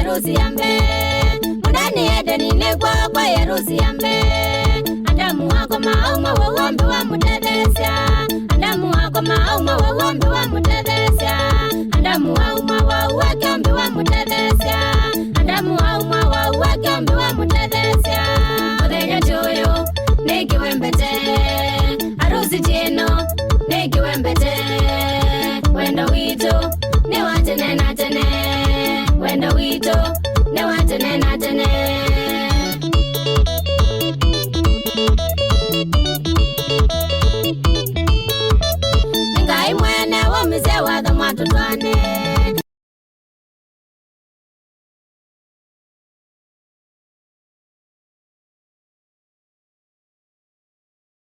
yerusi yambe mundani edeni negwa kwa yerusi yambe Adamu wako mauma wewombe wa mutedesya Adamu wako mauma wewombe wa mutedesya Adamu wauma wa uweke ombe wa mutedesya Adamu wauma wa uweke ombe wa mutedesya Muthenya joyo niki wembete Arusi jino niki wembete Wendo wito ni watene na tene Wendo wito ni watene na tene Ngai mwene womize watho mwatutwane